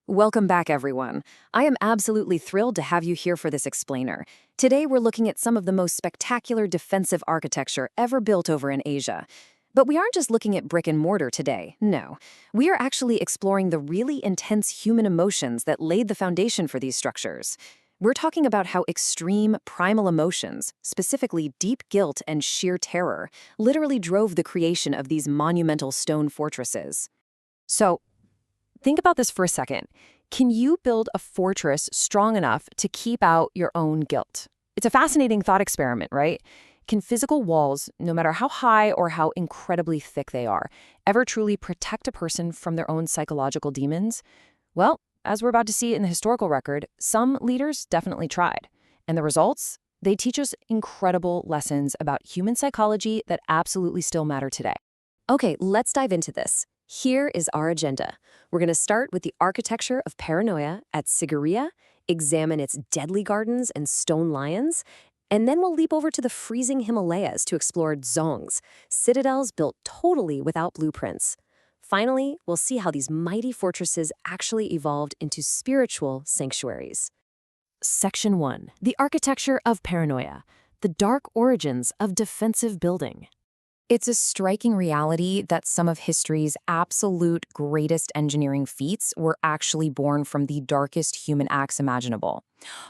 Welcome back, everyone. I am absolutely thrilled to have you here for this explainer. Today, we're looking at some of the most spectacular defensive architecture ever built over in Asia. But we aren't just looking at brick and mortar today, no. We are actually exploring the really intense human emotions that laid the foundation for these structures. We're talking about how extreme, primal emotions, specifically deep guilt and sheer terror, literally drove the creation of these monumental stone fortresses. So, think about this for a second. Can you build a fortress strong enough to keep out your own guilt? It's a fascinating thought experiment, right? Can physical walls, no matter how high or how incredibly thick they are, ever truly protect a person from their own psychological demons? Well, as we're about to see in the historical record, some leaders definitely tried. And the results? They teach us incredible lessons about human psychology that absolutely still matter today. Okay, let's dive into this. Here is our agenda. We're going to start with the architecture of paranoia at Sigiriya, examine its deadly gardens and stone lions, and then we'll leap over to the freezing Himalayas to explore dzongs, citadels built totally without blueprints. Finally, we'll see how these mighty fortresses actually evolved into spiritual sanctuaries. Section 1. The architecture of paranoia, the dark origins of defensive building. It's a striking reality that some of history's absolute greatest engineering feats were actually born from the darkest human acts imaginable.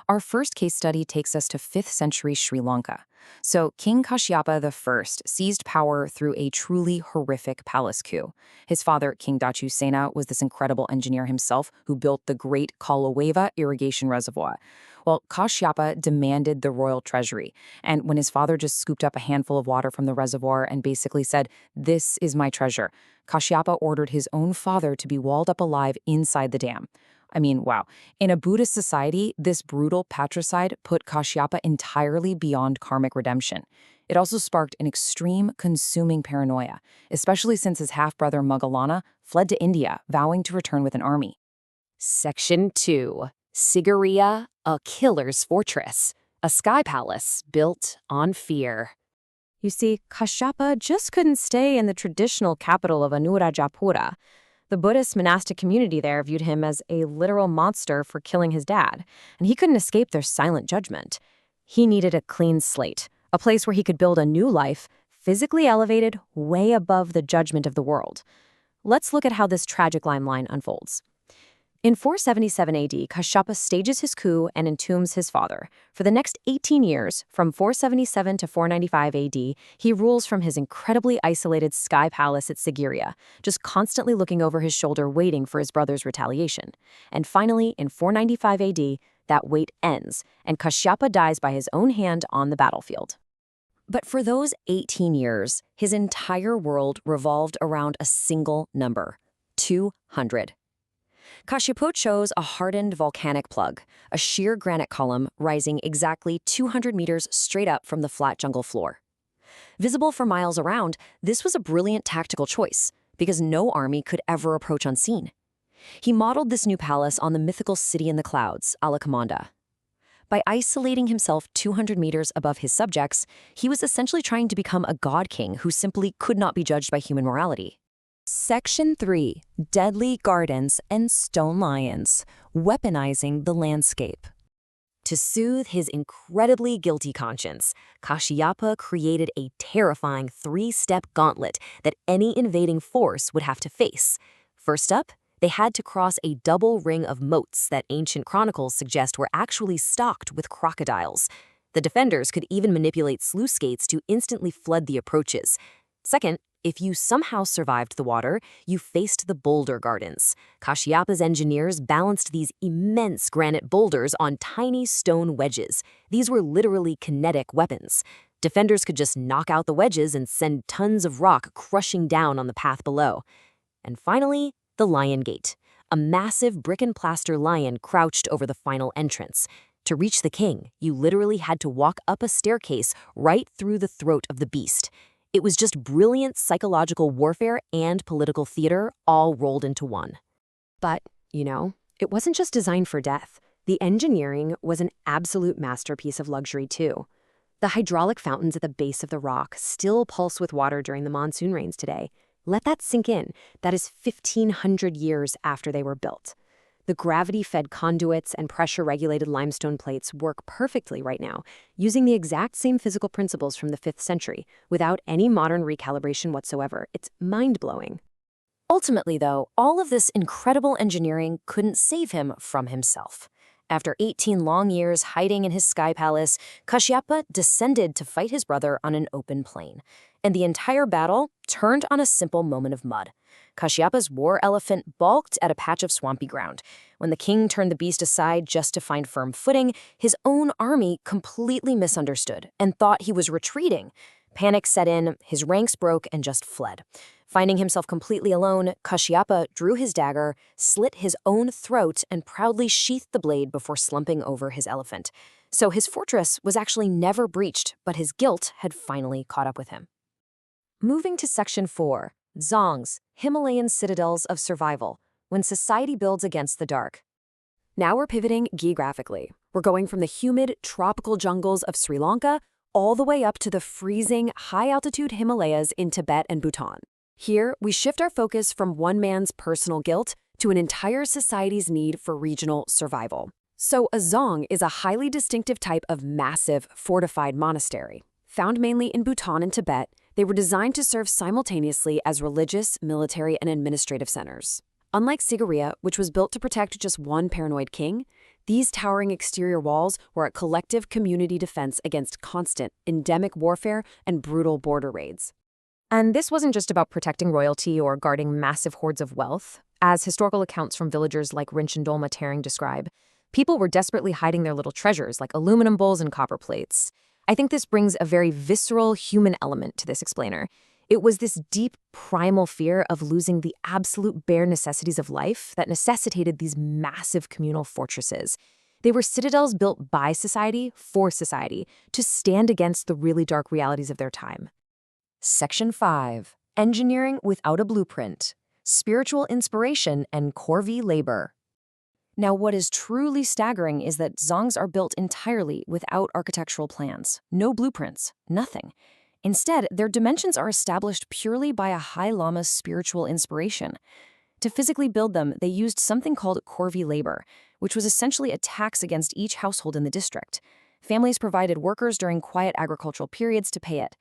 Our first case study takes us to 5th century Sri Lanka. So King Kashyapa I seized power through a truly horrific palace coup. His father, King Dachu Sena, was this incredible engineer himself who built the Great Kalaweva irrigation reservoir. Well, Kashyapa demanded the royal treasury, and when his father just scooped up a handful of water from the reservoir and basically said, "This is my treasure," Kashyapa ordered his own father to be walled up alive inside the dam. I mean, wow. In a Buddhist society, this brutal patricide put Kashyapa entirely beyond karmic redemption. It also sparked an extreme, consuming paranoia, especially since his half-brother Moggallana fled to India, vowing to return with an army. Section 2. Sigiriya, a killer's fortress, a sky palace built on fear. You see, Kashyapa just couldn't stay in the traditional capital of Anuradhapura. The Buddhist monastic community there viewed him as a literal monster for killing his dad, and he couldn't escape their silent judgment. He needed a clean slate, a place where he could build a new life, physically elevated way above the judgment of the world. Let's look at how this tragic timeline unfolds. In 477 AD, Kashyapa stages his coup and entombs his father. For the next 18 years, from 477 to 495 AD, he rules from his incredibly isolated sky palace at Sigiriya, just constantly looking over his shoulder waiting for his brother's retaliation. And finally, in 495 AD, that wait ends, and Kashyapa dies by his own hand on the battlefield. But for those 18 years, his entire world revolved around a single number: 200. Kashyapa chose a hardened volcanic plug, a sheer granite column rising exactly 200 meters straight up from the flat jungle floor. Visible for miles around, this was a brilliant tactical choice, because no army could ever approach unseen. He modeled this new palace on the mythical city in the clouds, Alakamanda. By isolating himself 200 meters above his subjects, he was essentially trying to become a god king who simply could not be judged by human morality. Section 3. Deadly Gardens and Stone Lions, Weaponizing the Landscape. To soothe his incredibly guilty conscience, Kashyapa created a terrifying 3-step gauntlet that any invading force would have to face. First up, they had to cross a double ring of moats that ancient chronicles suggest were actually stocked with crocodiles. The defenders could even manipulate sluice gates to instantly flood the approaches. Second, if you somehow survived the water, you faced the boulder gardens. Kashyapa's engineers balanced these immense granite boulders on tiny stone wedges. These were literally kinetic weapons. Defenders could just knock out the wedges and send tons of rock crushing down on the path below. And finally, the Lion Gate, a massive brick-and-plaster lion crouched over the final entrance. To reach the king, you literally had to walk up a staircase right through the throat of the beast. It was just brilliant psychological warfare and political theater all rolled into one. But, it wasn't just designed for death. The engineering was an absolute masterpiece of luxury, too. The hydraulic fountains at the base of the rock still pulse with water during the monsoon rains today. Let that sink in. That is 1,500 years after they were built. The gravity-fed conduits and pressure-regulated limestone plates work perfectly right now, using the exact same physical principles from the 5th century, without any modern recalibration whatsoever. It's mind-blowing. Ultimately, though, all of this incredible engineering couldn't save him from himself. After 18 long years hiding in his sky palace, Kashyapa descended to fight his brother on an open plain. And the entire battle turned on a simple moment of mud. Kashyapa's war elephant balked at a patch of swampy ground. When the king turned the beast aside just to find firm footing, his own army completely misunderstood and thought he was retreating. Panic set in, his ranks broke, and just fled. Finding himself completely alone, Kashyapa drew his dagger, slit his own throat, and proudly sheathed the blade before slumping over his elephant. So his fortress was actually never breached, but his guilt had finally caught up with him. Moving to Section 4, Dzongs, Himalayan Citadels of Survival, when society builds against the dark. Now we're pivoting geographically. We're going from the humid, tropical jungles of Sri Lanka all the way up to the freezing, high-altitude Himalayas in Tibet and Bhutan. Here, we shift our focus from one man's personal guilt to an entire society's need for regional survival. So a dzong is a highly distinctive type of massive, fortified monastery. Found mainly in Bhutan and Tibet, they were designed to serve simultaneously as religious, military, and administrative centers. Unlike Sigiriya, which was built to protect just one paranoid king, these towering exterior walls were a collective community defense against constant, endemic warfare and brutal border raids. And this wasn't just about protecting royalty or guarding massive hoards of wealth. As historical accounts from villagers like Rinchendolma Tering describe, people were desperately hiding their little treasures like aluminum bowls and copper plates. I think this brings a very visceral human element to this explainer. It was this deep, primal fear of losing the absolute bare necessities of life that necessitated these massive communal fortresses. They were citadels built by society, for society, to stand against the really dark realities of their time. Section 5. Engineering without a blueprint. Spiritual inspiration and corvée labor. Now, what is truly staggering is that dzongs are built entirely without architectural plans, no blueprints, nothing. Instead, their dimensions are established purely by a High Lama's spiritual inspiration. To physically build them, they used something called corvée labor, which was essentially a tax against each household in the district. Families provided workers during quiet agricultural periods to pay it.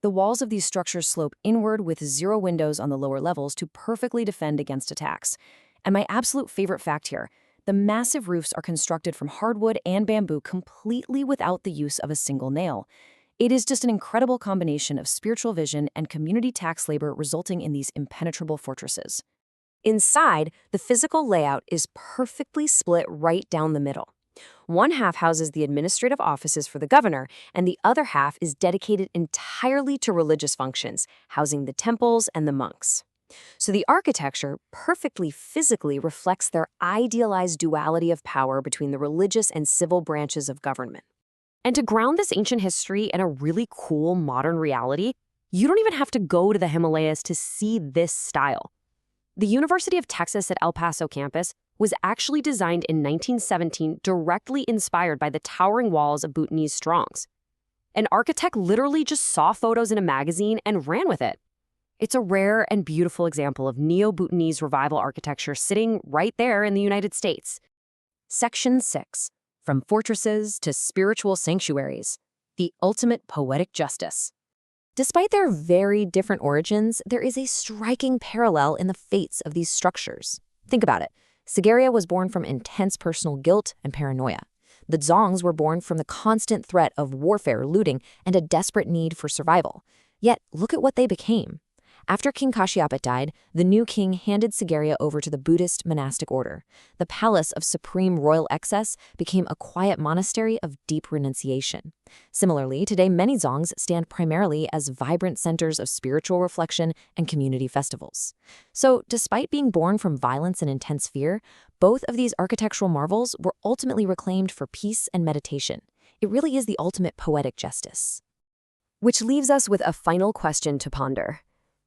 The walls of these structures slope inward with 0 windows on the lower levels to perfectly defend against attacks. And my absolute favorite fact here, the massive roofs are constructed from hardwood and bamboo completely without the use of a single nail. It is just an incredible combination of spiritual vision and community tax labor resulting in these impenetrable fortresses. Inside, the physical layout is perfectly split right down the middle. One half houses the administrative offices for the governor, and the other half is dedicated entirely to religious functions, housing the temples and the monks. So the architecture perfectly physically reflects their idealized duality of power between the religious and civil branches of government. And to ground this ancient history in a really cool modern reality, you don't even have to go to the Himalayas to see this style. The University of Texas at El Paso campus was actually designed in 1917 directly inspired by the towering walls of Bhutanese strongs. An architect literally just saw photos in a magazine and ran with it. It's a rare and beautiful example of Neo-Bhutanese revival architecture sitting right there in the United States. Section 6. From fortresses to spiritual sanctuaries. The ultimate poetic justice. Despite their very different origins, there is a striking parallel in the fates of these structures. Think about it. Sigiriya was born from intense personal guilt and paranoia. The dzongs were born from the constant threat of warfare, looting, and a desperate need for survival. Yet, look at what they became. After King Kashyapa died, the new king handed Sigiriya over to the Buddhist monastic order. The palace of supreme royal excess became a quiet monastery of deep renunciation. Similarly, today many dzongs stand primarily as vibrant centers of spiritual reflection and community festivals. So, despite being born from violence and intense fear, both of these architectural marvels were ultimately reclaimed for peace and meditation. It really is the ultimate poetic justice. Which leaves us with a final question to ponder.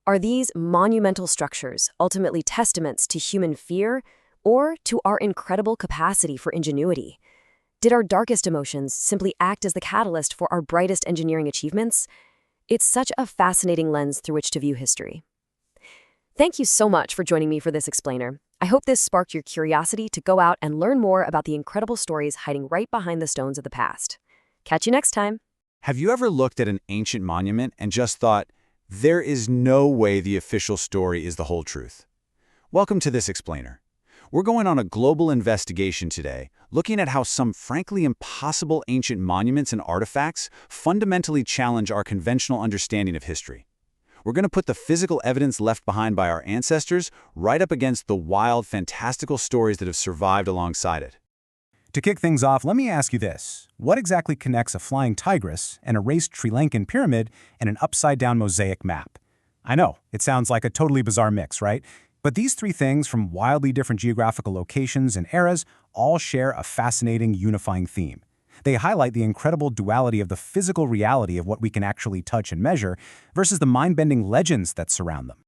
Are these monumental structures ultimately testaments to human fear or to our incredible capacity for ingenuity? Did our darkest emotions simply act as the catalyst for our brightest engineering achievements? It's such a fascinating lens through which to view history. Thank you so much for joining me for this explainer. I hope this sparked your curiosity to go out and learn more about the incredible stories hiding right behind the stones of the past. Catch you next time. Have you ever looked at an ancient monument and just thought, there is no way the official story is the whole truth? Welcome to This Explainer. We're going on a global investigation today, looking at how some frankly impossible ancient monuments and artifacts fundamentally challenge our conventional understanding of history. We're going to put the physical evidence left behind by our ancestors right up against the wild, fantastical stories that have survived alongside it. To kick things off, let me ask you this. What exactly connects a flying tigress, an erased Sri Lankan pyramid, and an upside-down mosaic map? I know, it sounds like a totally bizarre mix, right? But these three things from wildly different geographical locations and eras all share a fascinating unifying theme. They highlight the incredible duality of the physical reality of what we can actually touch and measure versus the mind-bending legends that surround them.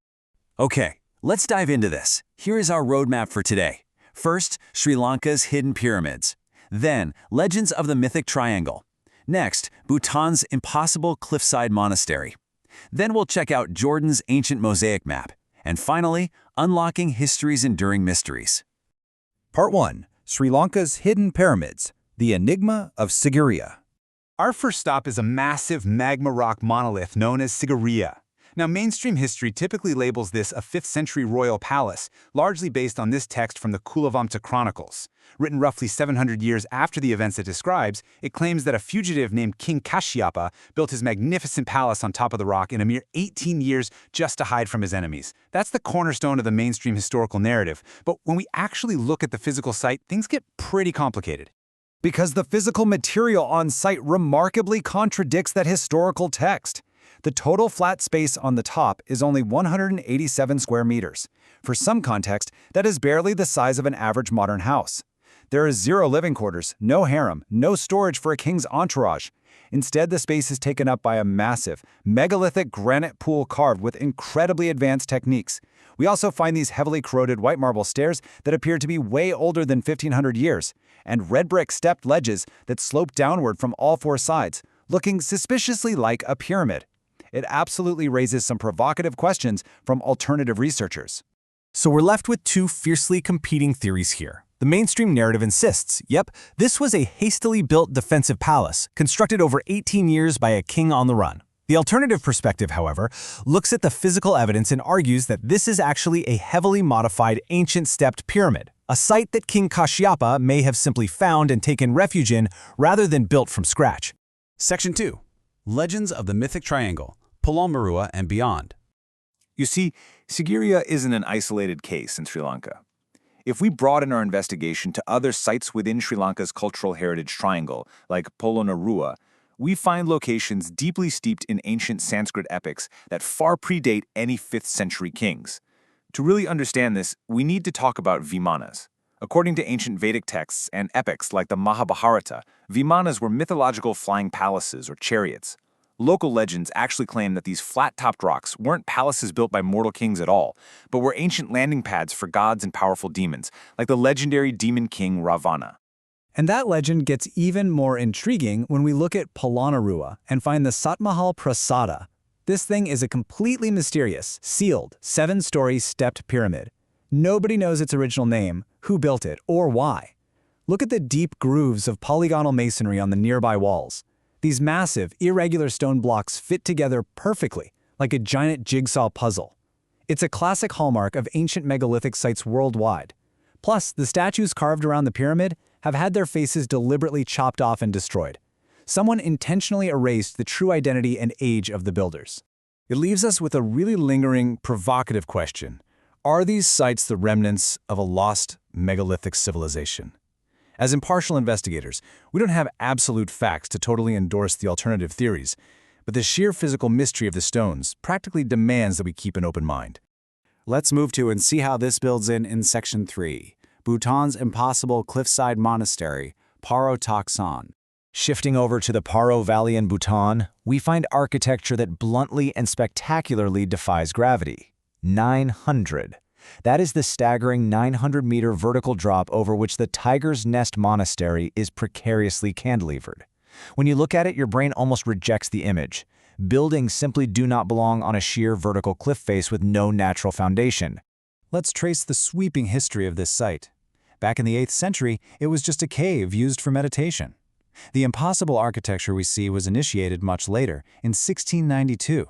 Okay, let's dive into this. Here is our roadmap for today. First, Sri Lanka's hidden pyramids. Then, legends of the mythic triangle. Next, Bhutan's impossible cliffside monastery. Then we'll check out Jordan's ancient mosaic map. And finally, unlocking history's enduring mysteries. Part 1. Sri Lanka's Hidden Pyramids, the Enigma of Sigiriya. Our first stop is a massive magma rock monolith known as Sigiriya. Now, mainstream history typically labels this a 5th century royal palace, largely based on this text from the Kulavamsa Chronicles. Written roughly 700 years after the events it describes, it claims that a fugitive named King Kashyapa built his magnificent palace on top of the rock in a mere 18 years just to hide from his enemies. That's the cornerstone of the mainstream historical narrative. But when we actually look at the physical site, things get pretty complicated. Because the physical material on site remarkably contradicts that historical text. The total flat space on the top is only 187 square meters. For some context, that is barely the size of an average modern house. There is 0 living quarters, no harem, no storage for a king's entourage. Instead, the space is taken up by a massive, megalithic granite pool carved with incredibly advanced techniques. We also find these heavily corroded white marble stairs that appear to be way older than 1,500 years, and red brick stepped ledges that slope downward from all 4 sides, looking suspiciously like a pyramid. It absolutely raises some provocative questions from alternative researchers. So we're left with two fiercely competing theories here. The mainstream narrative insists, yep, this was a hastily built defensive palace, constructed over 18 years by a king on the run. The alternative perspective, however, looks at the physical evidence and argues that this is actually a heavily modified ancient stepped pyramid, a site that King Kashyapa may have simply found and taken refuge in rather than built from scratch. Section 2. Legends of the Mythic Triangle, Polonnaruwa and beyond. You see, Sigiriya isn't an isolated case in Sri Lanka. If we broaden our investigation to other sites within Sri Lanka's cultural heritage triangle, like Polonnaruwa, we find locations deeply steeped in ancient Sanskrit epics that far predate any 5th century kings. To really understand this, we need to talk about vimanas. According to ancient Vedic texts and epics like the Mahabharata, vimanas were mythological flying palaces or chariots. Local legends actually claim that these flat-topped rocks weren't palaces built by mortal kings at all, but were ancient landing pads for gods and powerful demons, like the legendary demon king Ravana. And that legend gets even more intriguing when we look at Polonnaruwa and find the Satmahal Prasada. This thing is a completely mysterious, sealed, 7-story stepped pyramid. Nobody knows its original name, who built it, or why. Look at the deep grooves of polygonal masonry on the nearby walls. These massive, irregular stone blocks fit together perfectly, like a giant jigsaw puzzle. It's a classic hallmark of ancient megalithic sites worldwide. Plus, the statues carved around the pyramid have had their faces deliberately chopped off and destroyed. Someone intentionally erased the true identity and age of the builders. It leaves us with a really lingering, provocative question. Are these sites the remnants of a lost megalithic civilization? As impartial investigators, we don't have absolute facts to totally endorse the alternative theories, but the sheer physical mystery of the stones practically demands that we keep an open mind. Let's move to and see how this builds in Section 3, Bhutan's impossible cliffside monastery, Paro Taksan. Shifting over to the Paro Valley in Bhutan, we find architecture that bluntly and spectacularly defies gravity. 900. That is the staggering 900-meter vertical drop over which the Tiger's Nest Monastery is precariously cantilevered. When you look at it, your brain almost rejects the image. Buildings simply do not belong on a sheer vertical cliff face with no natural foundation. Let's trace the sweeping history of this site. Back in the 8th century, it was just a cave used for meditation. The impossible architecture we see was initiated much later, in 1692.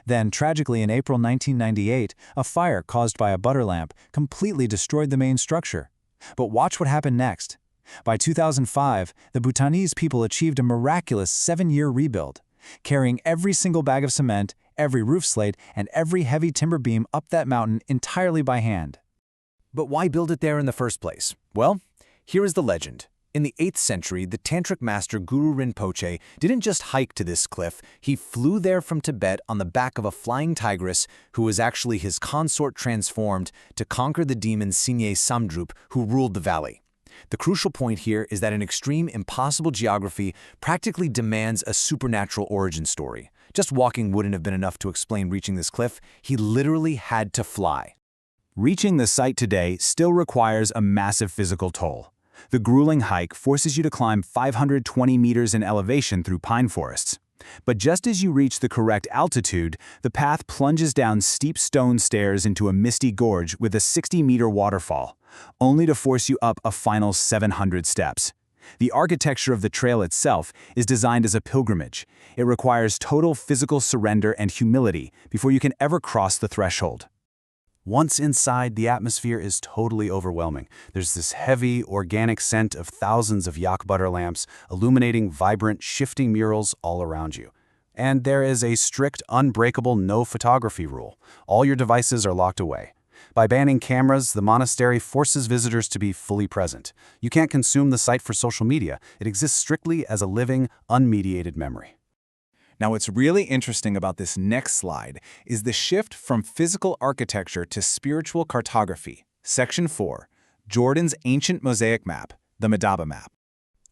Then, tragically, in April 1998, a fire caused by a butter lamp completely destroyed the main structure. But watch what happened next. By 2005, the Bhutanese people achieved a miraculous 7-year rebuild, carrying every single bag of cement, every roof slate, and every heavy timber beam up that mountain entirely by hand. But why build it there in the first place? Well, here is the legend. In the 8th century, the tantric master Guru Rinpoche didn't just hike to this cliff, he flew there from Tibet on the back of a flying tigress who was actually his consort transformed to conquer the demon Sinye Samdrup who ruled the valley. The crucial point here is that an extreme, impossible geography practically demands a supernatural origin story. Just walking wouldn't have been enough to explain reaching this cliff. He literally had to fly. Reaching the site today still requires a massive physical toll. The grueling hike forces you to climb 520 meters in elevation through pine forests. But just as you reach the correct altitude, the path plunges down steep stone stairs into a misty gorge with a 60-meter waterfall, only to force you up a final 700 steps. The architecture of the trail itself is designed as a pilgrimage. It requires total physical surrender and humility before you can ever cross the threshold. Once inside, the atmosphere is totally overwhelming. There's this heavy, organic scent of thousands of yak butter lamps, illuminating vibrant, shifting murals all around you. And there is a strict, unbreakable no photography rule. All your devices are locked away. By banning cameras, the monastery forces visitors to be fully present. You can't consume the site for social media. It exists strictly as a living, unmediated memory. Now, what's really interesting about this next slide is the shift from physical architecture to spiritual cartography. Section 4, Jordan's ancient mosaic map, the Madaba map.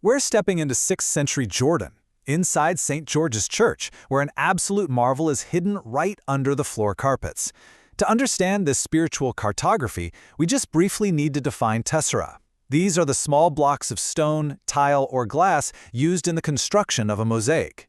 We're stepping into 6th century Jordan, inside St. George's Church, where an absolute marvel is hidden right under the floor carpets. To understand this spiritual cartography, we just briefly need to define tessera. These are the small blocks of stone, tile, or glass used in the construction of a mosaic.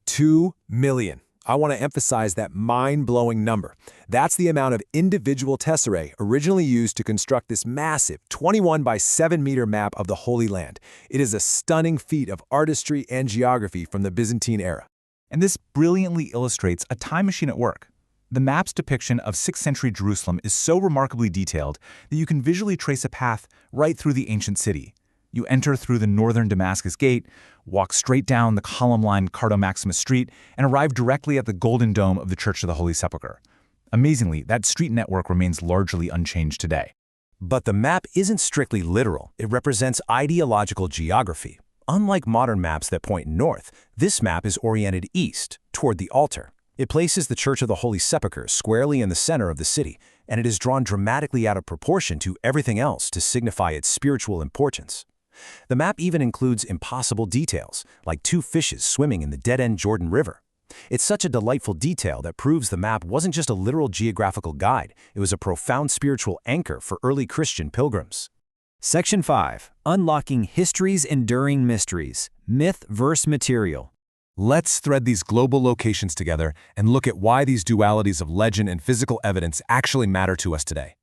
2 million. I want to emphasize that mind-blowing number. That's the amount of individual tesserae originally used to construct this massive 21 by 7 meter map of the Holy Land. It is a stunning feat of artistry and geography from the Byzantine era. And this brilliantly illustrates a time machine at work. The map's depiction of 6th century Jerusalem is so remarkably detailed that you can visually trace a path right through the ancient city. You enter through the northern Damascus Gate, walk straight down the column-lined Cardo Maximus Street, and arrive directly at the Golden Dome of the Church of the Holy Sepulchre. Amazingly, that street network remains largely unchanged today. But the map isn't strictly literal. It represents ideological geography. Unlike modern maps that point north, this map is oriented east, toward the altar. It places the Church of the Holy Sepulchre squarely in the center of the city, and it is drawn dramatically out of proportion to everything else to signify its spiritual importance. The map even includes impossible details, like 2 fishes swimming in the dead-end Jordan River. It's such a delightful detail that proves the map wasn't just a literal geographical guide, it was a profound spiritual anchor for early Christian pilgrims. Section 5. Unlocking History's Enduring Mysteries. Myth vs. Material. Let's thread these global locations together and look at why these dualities of legend and physical evidence actually matter to us today.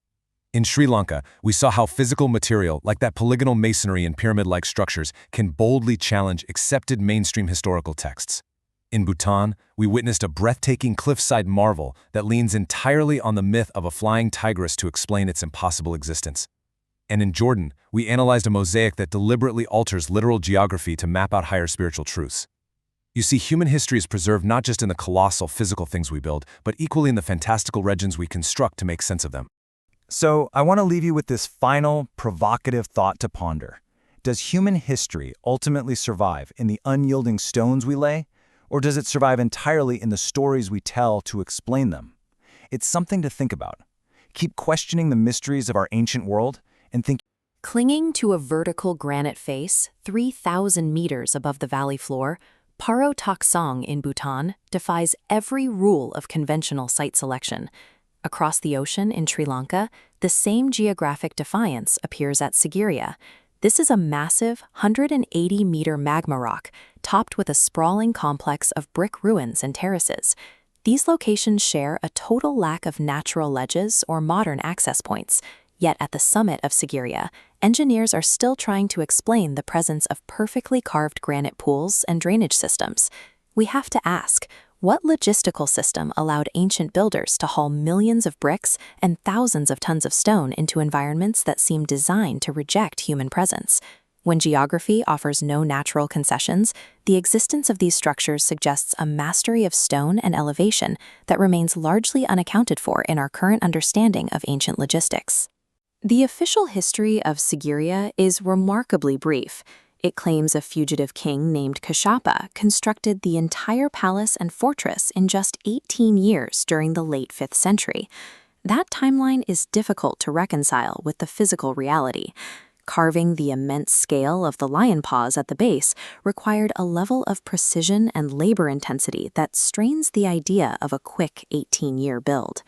In Sri Lanka, we saw how physical material, like that polygonal masonry and pyramid-like structures, can boldly challenge accepted mainstream historical texts. In Bhutan, we witnessed a breathtaking cliffside marvel that leans entirely on the myth of a flying tigress to explain its impossible existence. And in Jordan, we analyzed a mosaic that deliberately alters literal geography to map out higher spiritual truths. You see, human history is preserved not just in the colossal physical things we build, but equally in the fantastical legends we construct to make sense of them. So, I want to leave you with this final, provocative thought to ponder. Does human history ultimately survive in the unyielding stones we lay, or does it survive entirely in the stories we tell to explain them? It's something to think about. Keep questioning the mysteries of our ancient world and think. Clinging to a vertical granite face 3,000 meters above the valley floor, Paro Taksong in Bhutan defies every rule of conventional site selection. Across the ocean in Sri Lanka, the same geographic defiance appears at Sigiriya. This is a massive 180-meter magma rock, topped with a sprawling complex of brick ruins and terraces. These locations share a total lack of natural ledges or modern access points, yet at the summit of Sigiriya, engineers are still trying to explain the presence of perfectly carved granite pools and drainage systems. We have to ask, what logistical system allowed ancient builders to haul millions of bricks and thousands of tons of stone into environments that seem designed to reject human presence? When geography offers no natural concessions, the existence of these structures suggests a mastery of stone and elevation that remains largely unaccounted for in our current understanding of ancient logistics. The official history of Sigiriya is remarkably brief. It claims a fugitive king named Kashapa constructed the entire palace and fortress in just 18 years during the late 5th century. That timeline is difficult to reconcile with the physical reality. Carving the immense scale of the lion paws at the base required a level of precision and labor intensity that strains the idea of a quick 18-year build.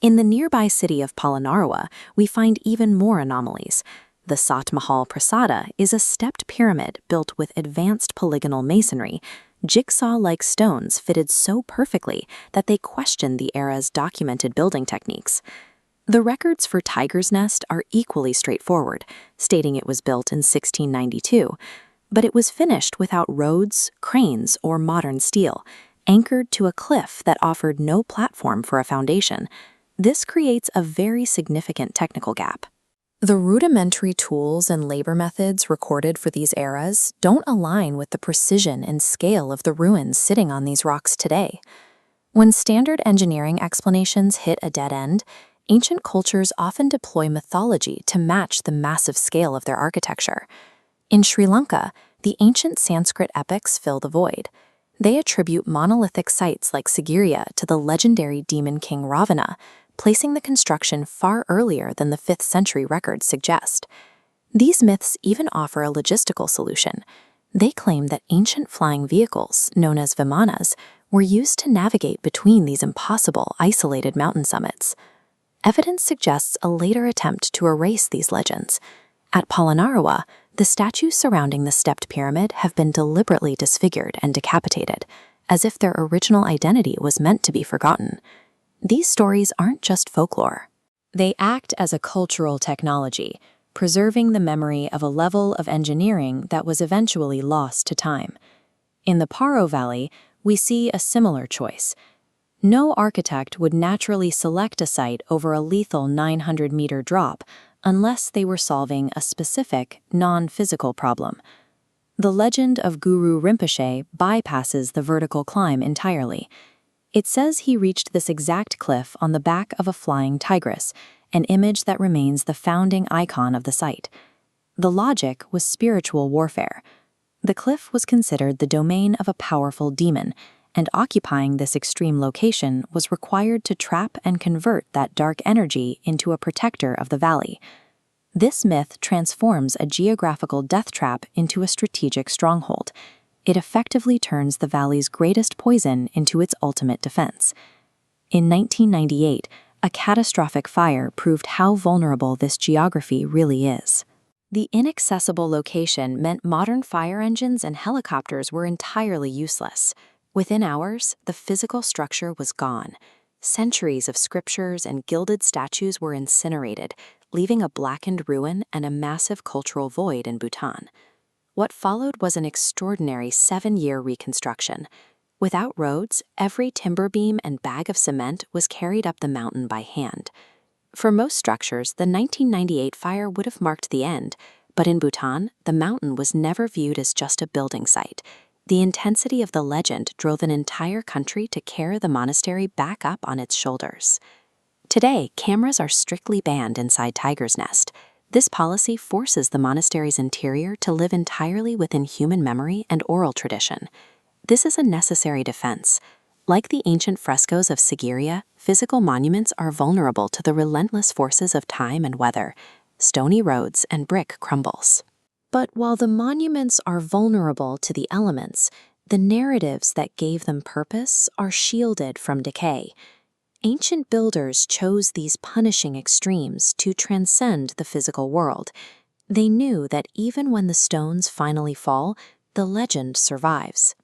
In the nearby city of Polonnaruwa, we find even more anomalies. The Sat Mahal Prasada is a stepped pyramid built with advanced polygonal masonry, jigsaw-like stones fitted so perfectly that they question the era's documented building techniques. The records for Tiger's Nest are equally straightforward, stating it was built in 1692, but it was finished without roads, cranes, or modern steel, anchored to a cliff that offered no platform for a foundation. This creates a very significant technical gap. The rudimentary tools and labor methods recorded for these eras don't align with the precision and scale of the ruins sitting on these rocks today. When standard engineering explanations hit a dead end, ancient cultures often deploy mythology to match the massive scale of their architecture. In Sri Lanka, the ancient Sanskrit epics fill the void. They attribute monolithic sites like Sigiriya to the legendary demon king Ravana, placing the construction far earlier than the 5th century records suggest. These myths even offer a logistical solution. They claim that ancient flying vehicles, known as vimanas, were used to navigate between these impossible, isolated mountain summits. Evidence suggests a later attempt to erase these legends. At Polonnaruwa, the statues surrounding the stepped pyramid have been deliberately disfigured and decapitated, as if their original identity was meant to be forgotten. These stories aren't just folklore. They act as a cultural technology, preserving the memory of a level of engineering that was eventually lost to time. In the Paro Valley, we see a similar choice. No architect would naturally select a site over a lethal 900-meter drop unless they were solving a specific, non-physical problem. The legend of Guru Rinpoche bypasses the vertical climb entirely. It says he reached this exact cliff on the back of a flying tigress, an image that remains the founding icon of the site. The logic was spiritual warfare. The cliff was considered the domain of a powerful demon, and occupying this extreme location was required to trap and convert that dark energy into a protector of the valley. This myth transforms a geographical death trap into a strategic stronghold. It effectively turns the valley's greatest poison into its ultimate defense. In 1998, a catastrophic fire proved how vulnerable this geography really is. The inaccessible location meant modern fire engines and helicopters were entirely useless. Within hours, the physical structure was gone. Centuries of scriptures and gilded statues were incinerated, leaving a blackened ruin and a massive cultural void in Bhutan. What followed was an extraordinary 7-year reconstruction. Without roads, every timber beam and bag of cement was carried up the mountain by hand. For most structures, the 1998 fire would have marked the end, but in Bhutan, the mountain was never viewed as just a building site. The intensity of the legend drove an entire country to carry the monastery back up on its shoulders. Today, cameras are strictly banned inside Tiger's Nest. This policy forces the monastery's interior to live entirely within human memory and oral tradition. This is a necessary defense. Like the ancient frescoes of Sigiriya, physical monuments are vulnerable to the relentless forces of time and weather. Stony roads and brick crumbles. But while the monuments are vulnerable to the elements, the narratives that gave them purpose are shielded from decay. Ancient builders chose these punishing extremes to transcend the physical world. They knew that even when the stones finally fall, the legend survives.